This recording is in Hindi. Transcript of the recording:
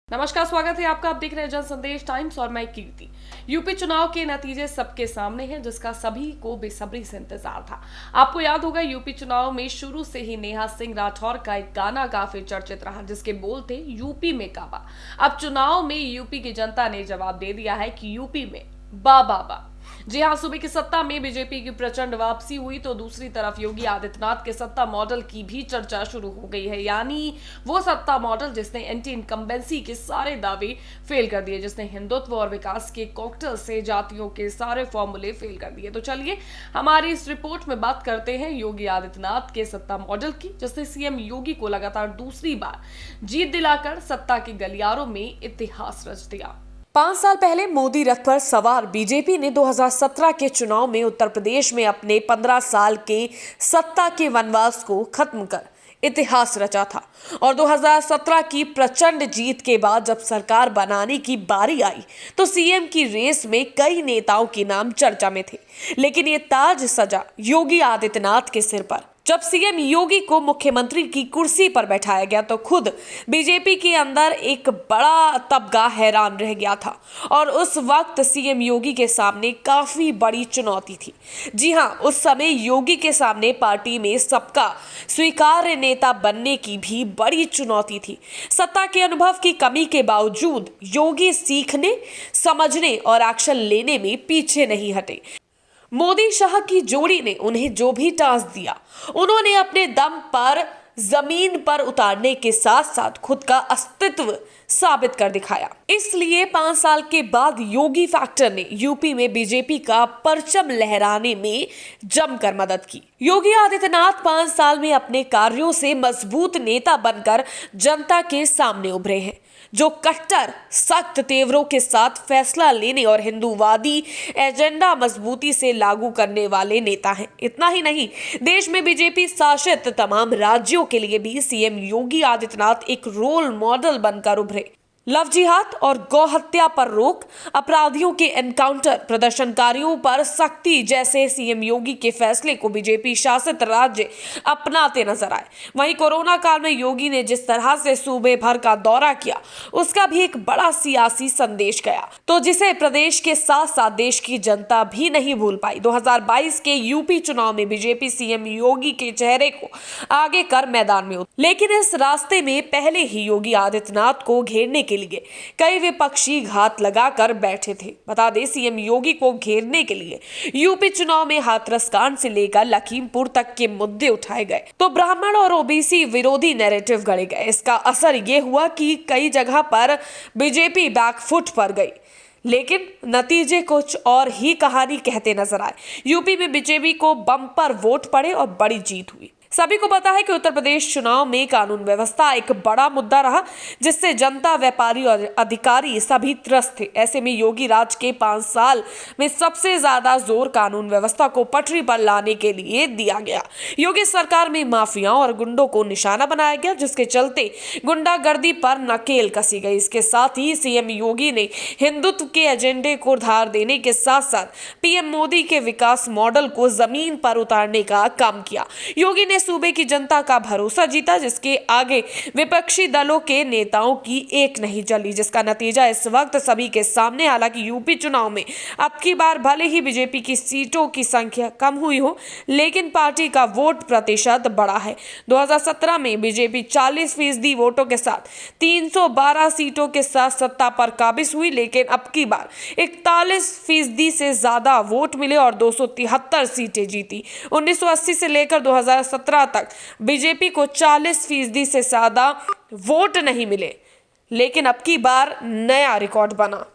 नमस्कार, स्वागत है आपका। आप देख रहे हैं जन संदेश टाइम्स और मैं कीर्ति। यूपी चुनाव के नतीजे सबके सामने हैं, जिसका सभी को बेसब्री से इंतजार था। आपको याद होगा, यूपी चुनाव में शुरू से ही नेहा सिंह राठौर का एक गाना काफी चर्चित रहा, जिसके बोल थे यूपी में काबा। अब चुनाव में यूपी की जनता ने जवाब दे दिया है कि यूपी में बा बा बा। जी हां, सूबे की सत्ता में बीजेपी की प्रचंड वापसी हुई तो दूसरी तरफ योगी आदित्यनाथ के सत्ता मॉडल की भी चर्चा शुरू हो गई है। यानी वो सत्ता मॉडल जिसने एंटी इनकम्बेंसी के सारे दावे फेल कर दिए, जिसने हिंदुत्व और विकास के कॉकटेल से जातियों के सारे फॉर्मूले फेल कर दिए। तो चलिए हमारी इस रिपोर्ट में बात करते हैं योगी आदित्यनाथ के सत्ता मॉडल की, जिसने सीएम योगी को लगातार दूसरी बार जीत दिलाकर सत्ता के गलियारों में इतिहास रच दिया। 5 साल पहले मोदी रथ पर सवार बीजेपी ने 2017 के चुनाव में उत्तर प्रदेश में अपने 15 साल के सत्ता के वनवास को खत्म कर इतिहास रचा था। और 2017 की प्रचंड जीत के बाद जब सरकार बनाने की बारी आई तो सीएम की रेस में कई नेताओं के नाम चर्चा में थे, लेकिन ये ताज सजा योगी आदित्यनाथ के सिर पर। जब सीएम योगी को मुख्यमंत्री की कुर्सी पर बैठाया गया तो खुद बीजेपी के अंदर एक बड़ा तबका हैरान रह गया था। और उस वक्त सीएम योगी के सामने काफी बड़ी चुनौती थी। जी हां, उस समय योगी के सामने पार्टी में सबका स्वीकार्य नेता बनने की भी बड़ी चुनौती थी। सत्ता के अनुभव की कमी के बावजूद योगी सीखने, समझने और एक्शन लेने में पीछे नहीं हटे। मोदी शाह की जोड़ी ने उन्हें जो भी टास्क दिया, उन्होंने अपने दम पर जमीन पर उतारने के साथ साथ खुद का अस्तित्व साबित कर दिखाया। इसलिए 5 साल के बाद योगी फैक्टर ने यूपी में बीजेपी का परचम लहराने में जमकर मदद की। योगी आदित्यनाथ 5 साल में अपने कार्यों से मजबूत नेता बनकर जनता के सामने उभरे हैं, जो कट्टर सख्त तेवरों के साथ फैसला लेने और हिंदूवादी एजेंडा मजबूती से लागू करने वाले नेता हैं। इतना ही नहीं, देश में बीजेपी शासित तमाम राज्यों के लिए भी सीएम योगी आदित्यनाथ एक रोल मॉडल बनकर उभरे। लव जिहाद और गौ हत्या पर रोक, अपराधियों के एनकाउंटर, प्रदर्शनकारियों पर सख्ती जैसे सीएम योगी के फैसले को बीजेपी शासित राज्य अपनाते नजर आए। वहीं कोरोना काल में योगी ने जिस तरह से सूबे भर का दौरा किया, उसका भी एक बड़ा सियासी संदेश गया, तो जिसे प्रदेश के साथ साथ देश की जनता भी नहीं भूल पाई। 2022 के यूपी चुनाव में बीजेपी सीएम योगी के चेहरे को आगे कर मैदान में उतरी, लेकिन इस रास्ते में पहले ही योगी आदित्यनाथ को घेरने के लिए कई विपक्षी घात लगाकर बैठे थे। बता दें, सीएम योगी को घेरने के लिए यूपी चुनाव में हाथरस कांड से लेकर लखीमपुर तक के मुद्दे उठाए गए, तो ब्राह्मण और ओबीसी विरोधी नैरेटिव गढ़े गए। इसका असर यह हुआ कि कई जगह पर बीजेपी बैकफुट पर गई, लेकिन नतीजे कुछ और ही कहानी कहते नजर आए। यूपी में बीजेपी को बम्पर वोट पड़े और बड़ी जीत हुई। सभी को पता है कि उत्तर प्रदेश चुनाव में कानून व्यवस्था एक बड़ा मुद्दा रहा, जिससे जनता, व्यापारी और अधिकारी सभी त्रस्त थे। ऐसे में योगी राज के 5 साल में सबसे ज्यादा जोर कानून व्यवस्था को पटरी पर लाने के लिए दिया गया। योगी सरकार में माफियाओं और गुंडों को निशाना बनाया गया, जिसके चलते गुंडागर्दी पर नकेल कसी गई। इसके साथ ही सीएम योगी ने हिंदुत्व के एजेंडे को धार देने के साथ साथ पीएम मोदी के विकास मॉडल को जमीन पर उतारने का काम किया। योगी ने सूबे की जनता का भरोसा जीता, जिसके आगे विपक्षी दलों के नेताओं की एक नहीं चली, जिसका नतीजा इस वक्त सभी के सामने। हालांकि यूपी चुनाव में अब की बार भले ही बीजेपी की सीटों की संख्या कम हुई हो, लेकिन पार्टी का वोट प्रतिशत बढ़ा है। 2017 में बीजेपी 40% वोटों के साथ 312 सीटों के साथ सत्ता पर काबिज हुई, लेकिन अब की बार 41% से ज्यादा वोट मिले और 273 सीटें जीती। 1980 से लेकर 2017 तक बीजेपी को 40% से ज्यादा वोट नहीं मिले, लेकिन अब की बार नया रिकॉर्ड बना।